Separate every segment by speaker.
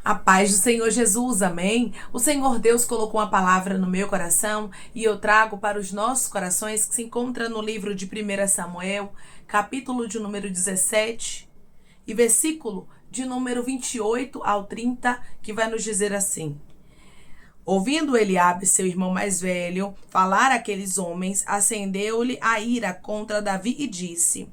Speaker 1: A paz do Senhor Jesus, amém? O Senhor Deus colocou uma palavra no meu coração e eu trago para os nossos corações que se encontra no livro de 1 Samuel, capítulo de número 17 e versículo de número 28 ao 30, que vai nos dizer assim: Ouvindo Eliabe, seu irmão mais velho, falar àqueles homens, acendeu-lhe a ira contra Davi e disse: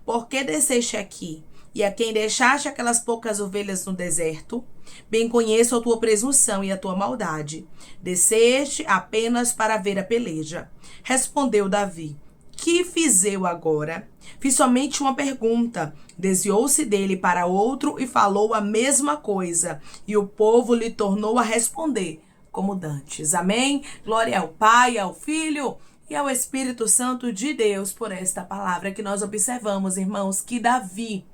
Speaker 1: Por que desceste aqui? E a quem deixaste aquelas poucas ovelhas no deserto? Bem conheço a tua presunção e a tua maldade. Desceste apenas para ver a peleja. Respondeu Davi: Que fiz eu agora? Fiz somente uma pergunta. Desviou-se dele para outro e falou a mesma coisa. E o povo lhe tornou a responder como dantes. Amém? Glória ao Pai, ao Filho e ao Espírito Santo de Deus por esta palavra que nós observamos, irmãos, que Davi,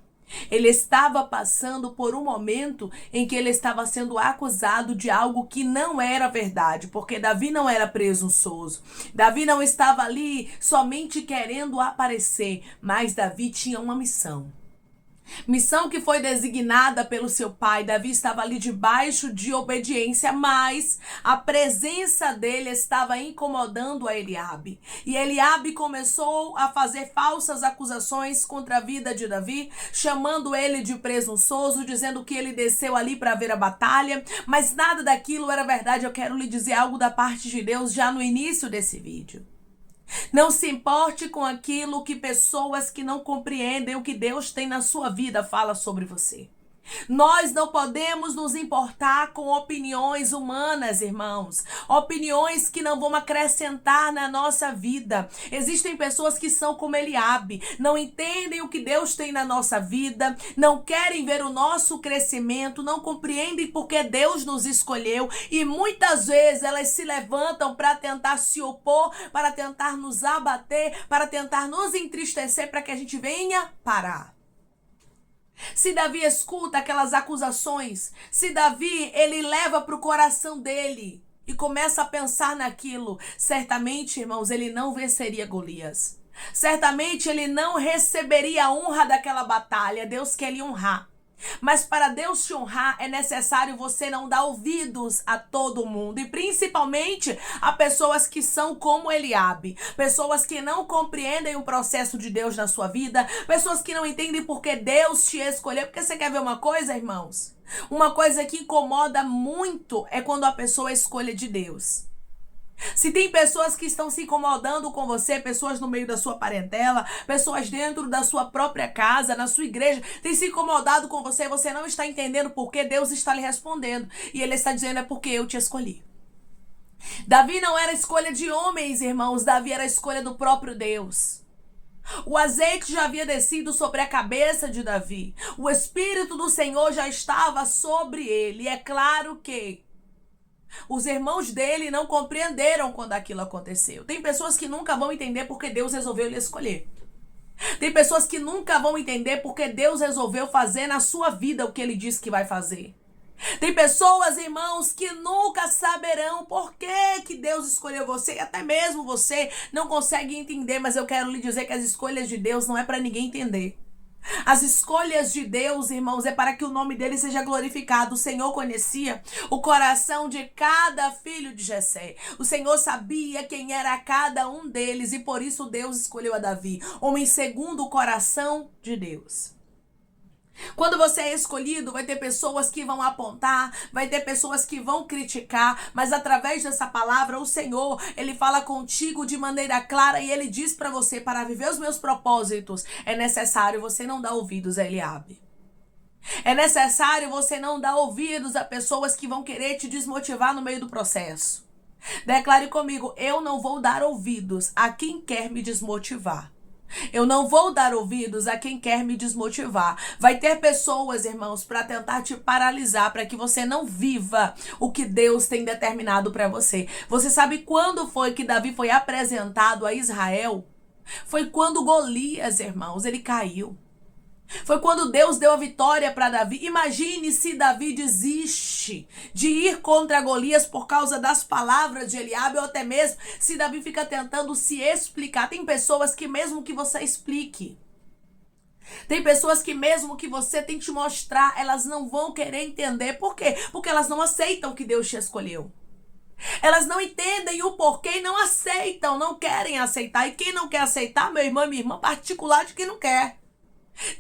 Speaker 1: ele estava passando por um momento em que ele estava sendo acusado de algo que não era verdade, porque Davi não era presunçoso. Davi não estava ali somente querendo aparecer, mas Davi tinha uma missão. Missão que foi designada pelo seu pai. Davi estava ali debaixo de obediência, mas a presença dele estava incomodando a Eliabe. E Eliabe começou a fazer falsas acusações contra a vida de Davi, chamando ele de presunçoso, dizendo que ele desceu ali para ver a batalha, mas nada daquilo era verdade. Eu quero lhe dizer algo da parte de Deus já no início desse vídeo. Não se importe com aquilo que pessoas que não compreendem o que Deus tem na sua vida falam sobre você. Nós não podemos nos importar com opiniões humanas, irmãos. Opiniões que não vão acrescentar na nossa vida. Existem pessoas que são como Eliabe, não entendem o que Deus tem na nossa vida, não querem ver o nosso crescimento, não compreendem porque Deus nos escolheu e muitas vezes elas se levantam para tentar se opor, para tentar nos abater, para tentar nos entristecer para que a gente venha parar. Se Davi escuta aquelas acusações, se Davi ele leva para o coração dele e começa a pensar naquilo, certamente, irmãos, ele não venceria Golias. Certamente ele não receberia a honra daquela batalha. Deus quer lhe honrar. Mas para Deus te honrar é necessário você não dar ouvidos a todo mundo e principalmente a pessoas que são como Eliabe, pessoas que não compreendem o processo de Deus na sua vida, pessoas que não entendem porque Deus te escolheu. Porque você quer ver uma coisa, irmãos? Uma coisa que incomoda muito é quando a pessoa é escolha de Deus. Se tem pessoas que estão se incomodando com você, pessoas no meio da sua parentela, pessoas dentro da sua própria casa, na sua igreja, tem se incomodado com você, você não está entendendo porque Deus está lhe respondendo. E Ele está dizendo, é porque eu te escolhi. Davi não era escolha de homens, irmãos, Davi era escolha do próprio Deus. O azeite já havia descido sobre a cabeça de Davi. O Espírito do Senhor já estava sobre ele. E é claro que os irmãos dele não compreenderam quando aquilo aconteceu. Tem pessoas que nunca vão entender porque Deus resolveu lhe escolher. Tem pessoas que nunca vão entender porque Deus resolveu fazer na sua vida o que ele disse que vai fazer. Tem pessoas, irmãos, que nunca saberão por que Deus escolheu você. E até mesmo você não consegue entender, mas eu quero lhe dizer que as escolhas de Deus não é para ninguém entender. As escolhas de Deus, irmãos, é para que o nome dele seja glorificado. O Senhor conhecia o coração de cada filho de Jessé. O Senhor sabia quem era cada um deles e por isso Deus escolheu a Davi, homem segundo o coração de Deus. Quando você é escolhido, vai ter pessoas que vão apontar, vai ter pessoas que vão criticar, mas através dessa palavra, o Senhor, Ele fala contigo de maneira clara e Ele diz para você, para viver os meus propósitos, é necessário você não dar ouvidos a Eliabe. É necessário você não dar ouvidos a pessoas que vão querer te desmotivar no meio do processo. Declare comigo, eu não vou dar ouvidos a quem quer me desmotivar. Eu não vou dar ouvidos a quem quer me desmotivar. Vai ter pessoas, irmãos, para tentar te paralisar, para que você não viva o que Deus tem determinado para você. Você sabe quando foi que Davi foi apresentado a Israel? Foi quando Golias, irmãos, ele caiu. Foi quando Deus deu a vitória para Davi. Imagine se Davi desiste de ir contra Golias por causa das palavras de Eliabe, ou até mesmo se Davi fica tentando se explicar. Tem pessoas que mesmo que você explique, Tem pessoas que mesmo que você tente mostrar, elas não vão querer entender. Por quê? Porque elas não aceitam que Deus te escolheu. Elas não entendem o porquê e não aceitam, não querem aceitar. E quem não quer aceitar, meu irmão e minha irmã, particular de quem não quer.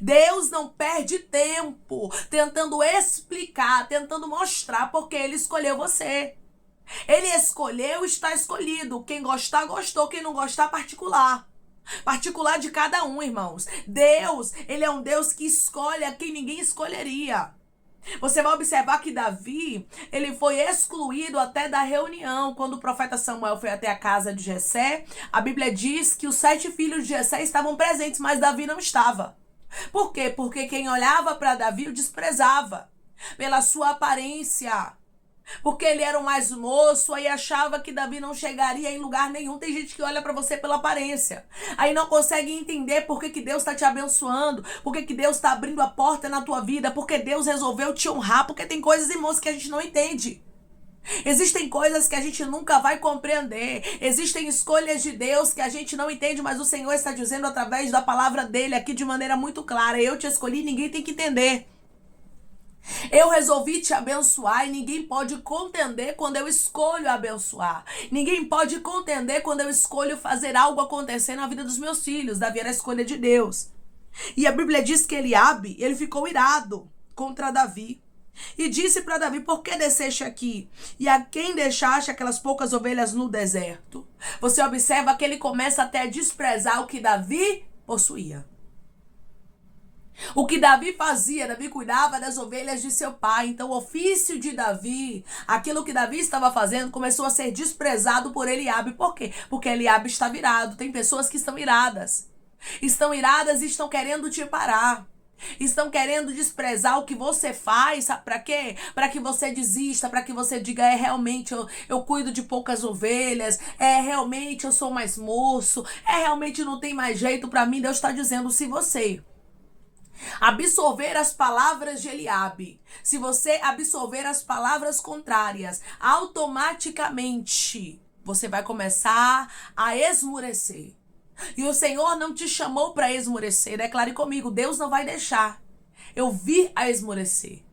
Speaker 1: Deus não perde tempo tentando explicar, tentando mostrar porque Ele escolheu você. Ele escolheu, está escolhido. Quem gostar, gostou. Quem não gostar, particular. Particular de cada um, irmãos. Deus, Ele é um Deus que escolhe a quem ninguém escolheria. Você vai observar que Davi, ele foi excluído até da reunião. Quando o profeta Samuel foi até a casa de Jessé, a Bíblia diz que os 7 filhos de Jessé estavam presentes, mas Davi não estava. Por quê? Porque quem olhava para Davi o desprezava pela sua aparência. Porque ele era o mais moço, aí achava que Davi não chegaria em lugar nenhum. Tem gente que olha pra você pela aparência, aí não consegue entender por que Deus tá te abençoando, por que Deus tá abrindo a porta na tua vida, porque Deus resolveu te honrar, porque tem coisas, irmãos, que a gente não entende. Existem coisas que a gente nunca vai compreender. Existem escolhas de Deus que a gente não entende, mas o Senhor está dizendo através da palavra dele aqui de maneira muito clara: eu te escolhi, ninguém tem que entender. Eu resolvi te abençoar e ninguém pode contender quando eu escolho abençoar. Ninguém pode contender quando eu escolho fazer algo acontecer na vida dos meus filhos. Davi era a escolha de Deus. E a Bíblia diz que Eliabe, ele ficou irado contra Davi. E disse para Davi: por que desceste aqui? E a quem deixaste aquelas poucas ovelhas no deserto? Você observa que ele começa até a desprezar o que Davi possuía. O que Davi fazia, Davi cuidava das ovelhas de seu pai. Então o ofício de Davi, aquilo que Davi estava fazendo, começou a ser desprezado por Eliabe. Por quê? Porque Eliabe estava irado. Tem pessoas que estão iradas. Estão iradas e estão querendo te parar. Estão querendo desprezar o que você faz. Sabe para quê? Para que você desista, para que você diga: realmente eu cuido de poucas ovelhas, realmente eu sou mais moço, realmente não tem mais jeito para mim. Deus está dizendo: se você absorver as palavras de Eliabe, se você absorver as palavras contrárias, automaticamente você vai começar a esmurecer. E o Senhor não te chamou para esmurecer. Declare comigo: Deus não vai deixar eu vir a esmurecer.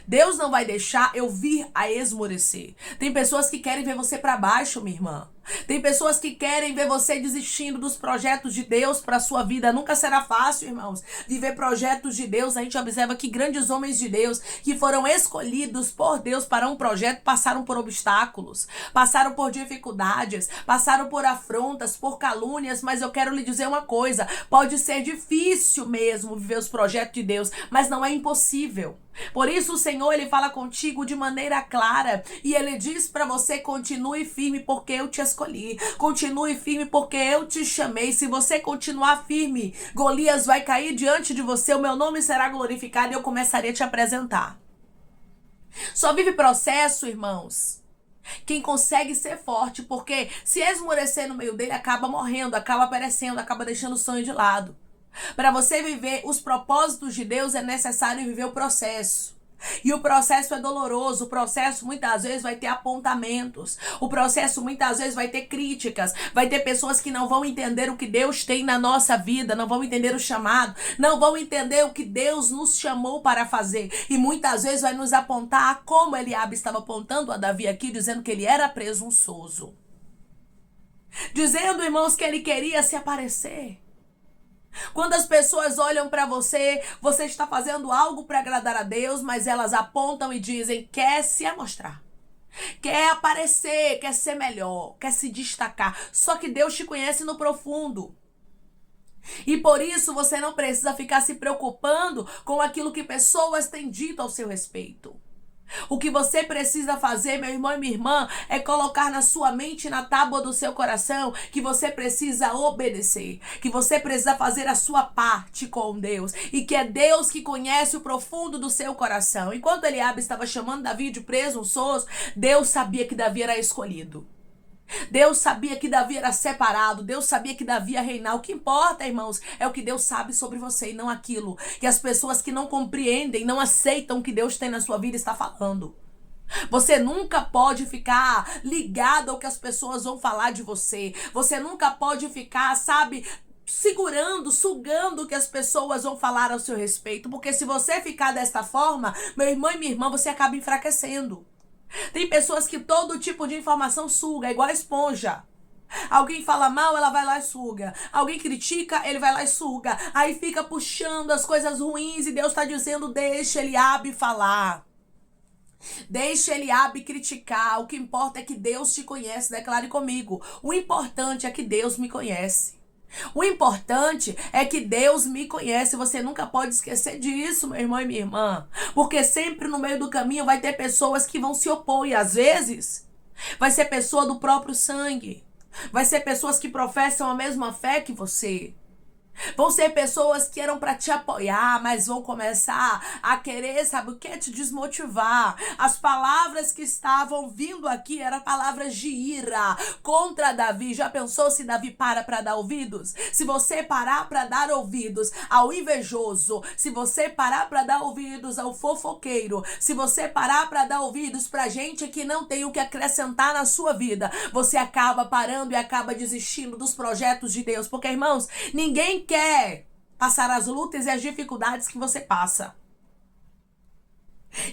Speaker 1: Deus não vai deixar eu vir a esmorecer. Tem pessoas que querem ver você para baixo, minha irmã. Tem pessoas que querem ver você desistindo dos projetos de Deus para sua vida. Nunca será fácil, irmãos, viver projetos de Deus. A gente observa que grandes homens de Deus que foram escolhidos por Deus para um projeto passaram por obstáculos, passaram por dificuldades, passaram por afrontas, por calúnias. Mas eu quero lhe dizer uma coisa: pode ser difícil mesmo viver os projetos de Deus, mas não é impossível. Por isso o Senhor, ele fala contigo de maneira clara e ele diz para você: continue firme porque eu te escolhi, continue firme porque eu te chamei. Se você continuar firme, Golias vai cair diante de você, o meu nome será glorificado e eu começarei a te apresentar. Só vive processo, irmãos, quem consegue ser forte, porque se esmorecer no meio dele, acaba morrendo, acaba perecendo, acaba deixando o sonho de lado. Para você viver os propósitos de Deus é necessário viver o processo. E o processo é doloroso, o processo muitas vezes vai ter apontamentos, o processo muitas vezes vai ter críticas, vai ter pessoas que não vão entender o que Deus tem na nossa vida, não vão entender o chamado, não vão entender o que Deus nos chamou para fazer. E muitas vezes vai nos apontar como Eliabe estava apontando a Davi aqui, dizendo que ele era presunçoso. Dizendo, irmãos, que ele queria se aparecer. Quando as pessoas olham para você, você está fazendo algo para agradar a Deus, mas elas apontam e dizem: quer se amostrar, quer aparecer, quer ser melhor, quer se destacar. Só que Deus te conhece no profundo. E por isso você não precisa ficar se preocupando com aquilo que pessoas têm dito ao seu respeito. O que você precisa fazer, meu irmão e minha irmã, é colocar na sua mente, na tábua do seu coração, que você precisa obedecer, que você precisa fazer a sua parte com Deus, e que é Deus que conhece o profundo do seu coração. Enquanto Eliabe estava chamando Davi de presunçoso, Deus sabia que Davi era escolhido. Deus sabia que Davi era separado, Deus sabia que Davi ia reinar. O que importa, irmãos, é o que Deus sabe sobre você e não aquilo que as pessoas que não compreendem, não aceitam o que Deus tem na sua vida está falando. Você nunca pode ficar ligado ao que as pessoas vão falar de você. Você nunca pode ficar, segurando, sugando o que as pessoas vão falar ao seu respeito. Porque se você ficar desta forma, meu irmão e minha irmã, você acaba enfraquecendo. Tem pessoas que todo tipo de informação suga, é igual a esponja. Alguém fala mal, ela vai lá e suga. Alguém critica, ele vai lá e suga. Aí fica puxando as coisas ruins e Deus está dizendo, deixa Eliabe falar. Deixa Eliabe criticar. O que importa é que Deus te conhece. Declare comigo. O importante é que Deus me conhece. O importante é que Deus me conhece. Você nunca pode esquecer disso, meu irmão e minha irmã. Porque sempre no meio do caminho vai ter pessoas que vão se opor. E às vezes vai ser pessoa do próprio sangue. Vai ser pessoas que professam a mesma fé que você. Vão ser pessoas que eram para te apoiar, mas vão começar a querer, sabe o que? Te desmotivar. As palavras que estavam vindo aqui eram palavras de ira contra Davi. Já pensou se Davi para dar ouvidos? Se você parar para dar ouvidos ao invejoso, se você parar para dar ouvidos ao fofoqueiro, se você parar para dar ouvidos para gente que não tem o que acrescentar na sua vida, você acaba parando e acaba desistindo dos projetos de Deus. Porque, irmãos, ninguém quer passar as lutas e as dificuldades que você passa.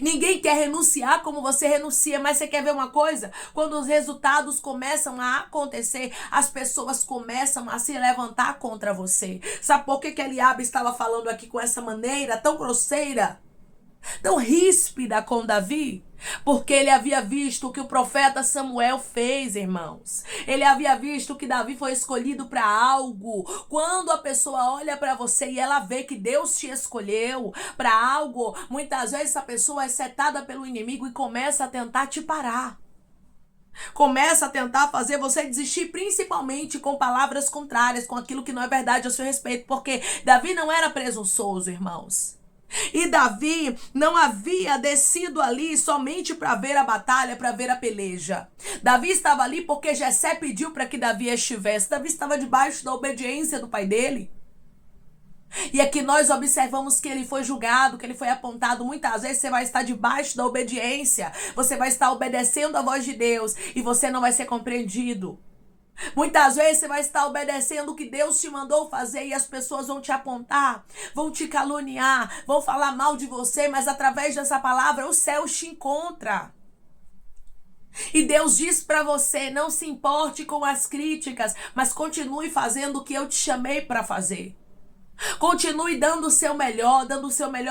Speaker 1: Ninguém quer renunciar como você renuncia, mas você quer ver uma coisa? Quando os resultados começam a acontecer, as pessoas começam a se levantar contra você. Sabe por que Eliabe estava falando aqui com essa maneira tão grosseira, tão ríspida com Davi? Porque ele havia visto o que o profeta Samuel fez, irmãos. Ele havia visto que Davi foi escolhido para algo. Quando a pessoa olha para você e ela vê que Deus te escolheu para algo, muitas vezes essa pessoa é setada pelo inimigo e começa a tentar te parar. Começa a tentar fazer você desistir, principalmente com palavras contrárias, com aquilo que não é verdade a seu respeito. Porque Davi não era presunçoso, irmãos. E Davi não havia descido ali somente para ver a batalha, para ver a peleja. Davi estava ali porque Jessé pediu para que Davi estivesse. Davi estava debaixo da obediência do pai dele. E aqui nós observamos que ele foi julgado, que ele foi apontado. Muitas vezes você vai estar debaixo da obediência. Você vai estar obedecendo a voz de Deus e você não vai ser compreendido. Muitas vezes você vai estar obedecendo o que Deus te mandou fazer e as pessoas vão te apontar, vão te caluniar, vão falar mal de você, mas através dessa palavra o céu te encontra. E Deus diz para você, não se importe com as críticas, mas continue fazendo o que eu te chamei para fazer. Continue dando o seu melhor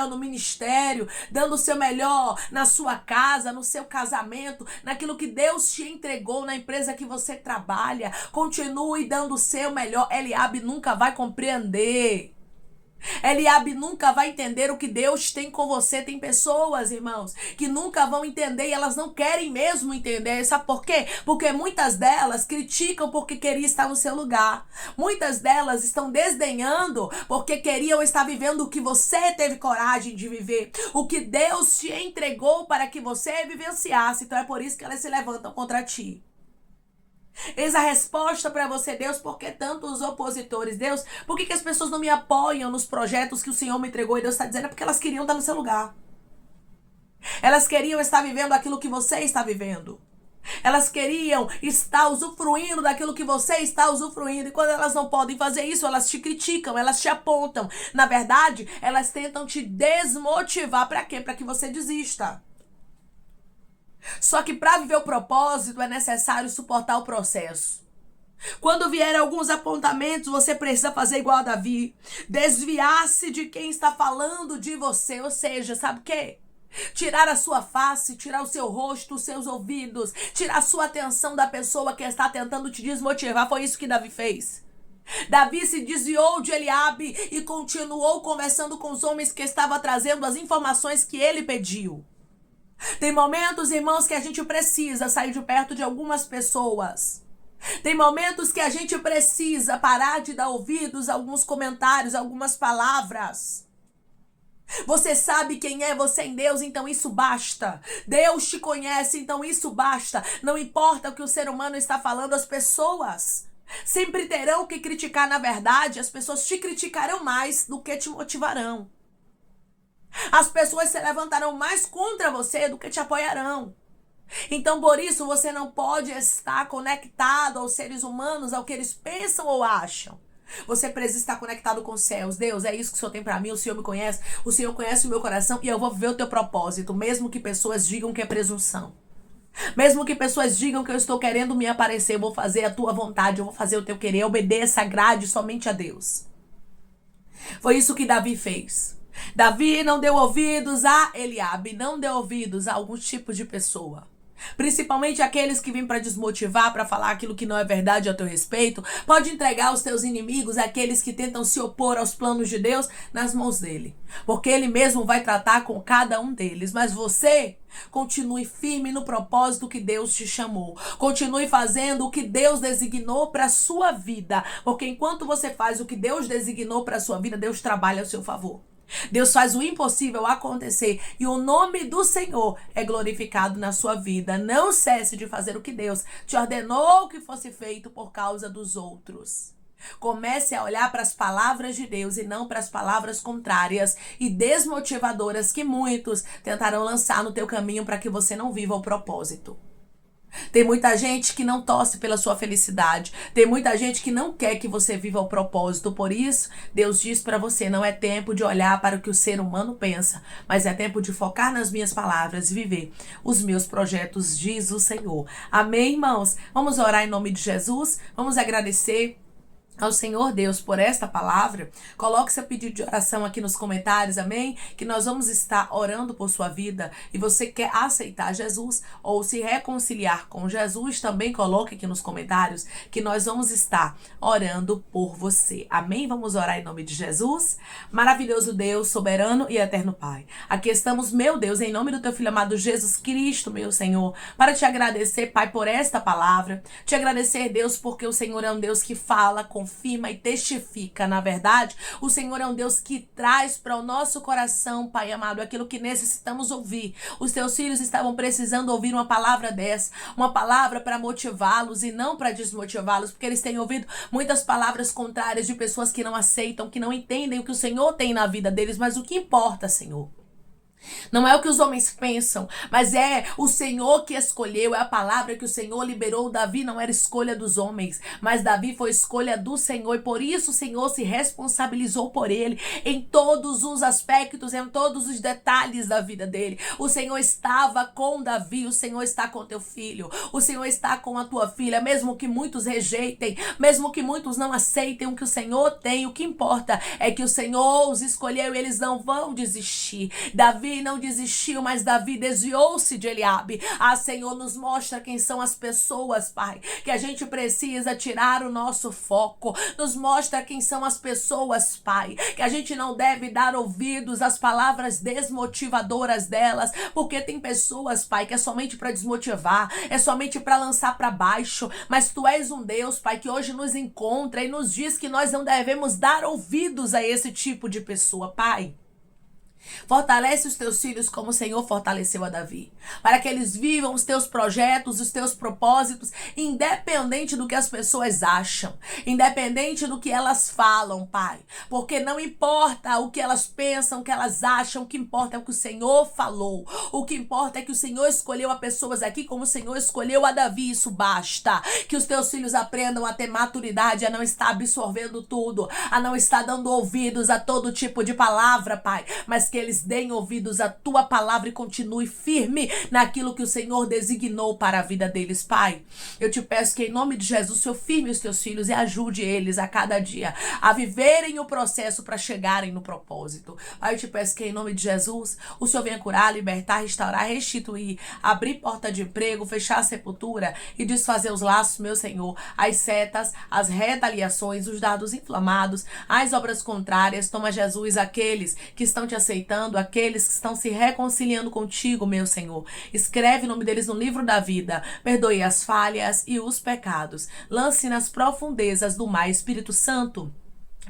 Speaker 1: no ministério, dando o seu melhor na sua casa, no seu casamento, naquilo que Deus te entregou, na empresa que você trabalha. Continue dando o seu melhor. Eliabe nunca vai compreender. Eliabe nunca vai entender o que Deus tem com você. Tem pessoas, irmãos, que nunca vão entender e elas não querem mesmo entender. Sabe por quê? Porque muitas delas criticam porque queriam estar no seu lugar. Muitas delas estão desdenhando porque queriam estar vivendo o que você teve coragem de viver. O que Deus te entregou para que você vivenciasse. Então é por isso que elas se levantam contra ti. Eis a resposta para você, Deus. Por que tantos opositores? Deus, por que as pessoas não me apoiam nos projetos que o Senhor me entregou? E Deus está dizendo, é porque elas queriam estar no seu lugar. Elas queriam estar vivendo aquilo que você está vivendo. Elas queriam estar usufruindo daquilo que você está usufruindo. E quando elas não podem fazer isso, elas te criticam, elas te apontam. Na verdade, elas tentam te desmotivar. Para quê? Para que você desista. Só que para viver o propósito é necessário suportar o processo. Quando vierem alguns apontamentos, você precisa fazer igual a Davi. Desviar-se de quem está falando de você. Ou seja, sabe o quê? Tirar a sua face, tirar o seu rosto, os seus ouvidos, tirar a sua atenção da pessoa que está tentando te desmotivar. Foi isso que Davi fez. Davi se desviou de Eliabe e continuou conversando com os homens que estavam trazendo as informações que ele pediu. Tem momentos, irmãos, que a gente precisa sair de perto de algumas pessoas. Tem momentos que a gente precisa parar de dar ouvidos a alguns comentários, a algumas palavras. Você sabe quem é você em Deus, então isso basta. Deus te conhece, então isso basta. Não importa o que o ser humano está falando, as pessoas sempre terão que criticar. Na verdade, as pessoas te criticarão mais do que te motivarão. As pessoas se levantarão mais contra você do que te apoiarão. Então, por isso, você não pode estar conectado aos seres humanos, ao que eles pensam ou acham. Você precisa estar conectado com os céus. Deus, é isso que o Senhor tem para mim. O Senhor me conhece. O Senhor conhece o meu coração e eu vou viver o teu propósito, mesmo que pessoas digam que é presunção. Mesmo que pessoas digam que eu estou querendo me aparecer, eu vou fazer a tua vontade, eu vou fazer o teu querer. Obedeça, agrade somente a Deus. Foi isso que Davi fez. Davi não deu ouvidos a Eliabe, não deu ouvidos a algum tipo de pessoa. Principalmente aqueles que vêm para desmotivar, para falar aquilo que não é verdade a teu respeito. Pode entregar os teus inimigos, aqueles que tentam se opor aos planos de Deus, nas mãos dele. Porque ele mesmo vai tratar com cada um deles. Mas você continue firme no propósito que Deus te chamou. Continue fazendo o que Deus designou para a sua vida. Porque enquanto você faz o que Deus designou para a sua vida, Deus trabalha a seu favor. Deus faz o impossível acontecer e o nome do Senhor é glorificado na sua vida. Não cesse de fazer o que Deus te ordenou que fosse feito por causa dos outros. Comece a olhar para as palavras de Deus e não para as palavras contrárias e desmotivadoras que muitos tentarão lançar no teu caminho para que você não viva o propósito. Tem muita gente que não torce pela sua felicidade. Tem muita gente que não quer que você viva o propósito. Por isso, Deus diz para você, não é tempo de olhar para o que o ser humano pensa, mas é tempo de focar nas minhas palavras e viver os meus projetos, diz o Senhor. Amém, irmãos? Vamos orar em nome de Jesus? Vamos agradecer ao Senhor Deus por esta palavra. Coloque seu pedido de oração aqui nos comentários, amém? Que nós vamos estar orando por sua vida e você quer aceitar Jesus ou se reconciliar com Jesus, também coloque aqui nos comentários que nós vamos estar orando por você, amém? Vamos orar em nome de Jesus. Maravilhoso Deus, soberano e eterno Pai, aqui estamos, meu Deus, em nome do teu Filho amado Jesus Cristo, meu Senhor, para te agradecer, Pai, por esta palavra, te agradecer, Deus, porque o Senhor é um Deus que fala, confirma e testifica. Na verdade, o Senhor é um Deus que traz para o nosso coração, Pai amado, aquilo que necessitamos ouvir. Os teus filhos estavam precisando ouvir uma palavra dessa, uma palavra para motivá-los e não para desmotivá-los, porque eles têm ouvido muitas palavras contrárias de pessoas que não aceitam, que não entendem o que o Senhor tem na vida deles, mas o que importa, Senhor, não é o que os homens pensam, mas é o Senhor que escolheu, é a palavra que o Senhor liberou. Davi não era escolha dos homens, mas Davi foi escolha do Senhor e por isso o Senhor se responsabilizou por ele em todos os aspectos, em todos os detalhes da vida dele. O Senhor estava com Davi, o Senhor está com teu filho, o Senhor está com a tua filha, mesmo que muitos rejeitem, mesmo que muitos não aceitem o que o Senhor tem, o que importa é que o Senhor os escolheu e eles não vão desistir. Davi não desistiu, mas Davi desviou-se de Eliabe. Senhor, nos mostra quem são as pessoas, Pai, que a gente precisa tirar o nosso foco. Nos mostra quem são as pessoas, Pai, que a gente não deve dar ouvidos às palavras desmotivadoras delas, porque tem pessoas, Pai, que é somente para desmotivar, é somente para lançar para baixo, mas Tu és um Deus, Pai, que hoje nos encontra e nos diz que nós não devemos dar ouvidos a esse tipo de pessoa, Pai. Fortalece os teus filhos como o Senhor fortaleceu a Davi, para que eles vivam os teus projetos, os teus propósitos, independente do que as pessoas acham, independente do que elas falam, Pai, porque não importa o que elas pensam, o que elas acham, o que importa é o que o Senhor falou, o que importa é que o Senhor escolheu a pessoas aqui como o Senhor escolheu a Davi. Isso basta, que os teus filhos aprendam a ter maturidade, a não estar absorvendo tudo, a não estar dando ouvidos a todo tipo de palavra, Pai, mas que eles deem ouvidos à tua palavra e continue firme naquilo que o Senhor designou para a vida deles, Pai. Eu te peço que em nome de Jesus, o Senhor firme os teus filhos e ajude eles a cada dia a viverem o processo para chegarem no propósito. Pai, eu te peço que em nome de Jesus, o Senhor venha curar, libertar, restaurar, restituir, abrir porta de emprego, fechar a sepultura e desfazer os laços, meu Senhor, as setas, as retaliações, os dardos inflamados, as obras contrárias. Toma, Jesus, aqueles que estão te aceitando, aqueles que estão se reconciliando contigo, meu Senhor. Escreve o nome deles no livro da vida. Perdoe as falhas e os pecados. Lance nas profundezas do mar, Espírito Santo.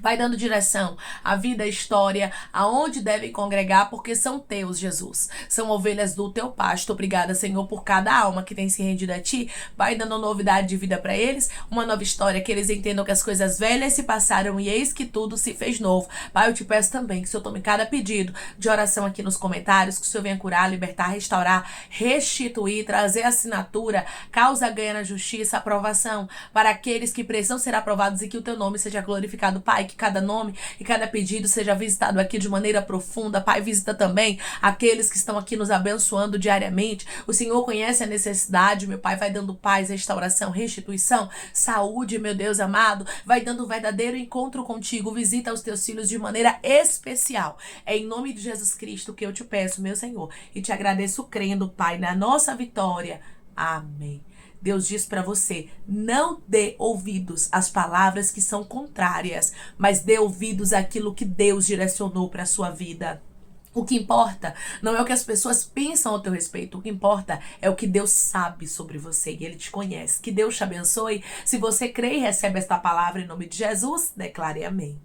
Speaker 1: Vai dando direção à vida, à história, aonde devem congregar, porque são teus, Jesus. São ovelhas do teu pasto. Obrigada, Senhor, por cada alma que tem se rendido a ti. Vai dando novidade de vida para eles, uma nova história, que eles entendam que as coisas velhas se passaram e eis que tudo se fez novo. Pai, eu te peço também que o Senhor tome cada pedido de oração aqui nos comentários, que o Senhor venha curar, libertar, restaurar, restituir, trazer assinatura, causa ganha na justiça, aprovação para aqueles que precisam ser aprovados e que o teu nome seja glorificado, Pai. Que cada nome e cada pedido seja visitado aqui de maneira profunda. Pai, visita também aqueles que estão aqui nos abençoando diariamente. O Senhor conhece a necessidade, meu Pai, vai dando paz, restauração, restituição, saúde, meu Deus amado, vai dando um verdadeiro encontro contigo. Visita os teus filhos de maneira especial. É em nome de Jesus Cristo que eu te peço, meu Senhor, e te agradeço crendo, Pai, na nossa vitória. Amém. Deus diz para você, não dê ouvidos às palavras que são contrárias, mas dê ouvidos àquilo que Deus direcionou para a sua vida. O que importa não é o que as pessoas pensam ao teu respeito, o que importa é o que Deus sabe sobre você e Ele te conhece. Que Deus te abençoe. Se você crê e recebe esta palavra em nome de Jesus, declare amém.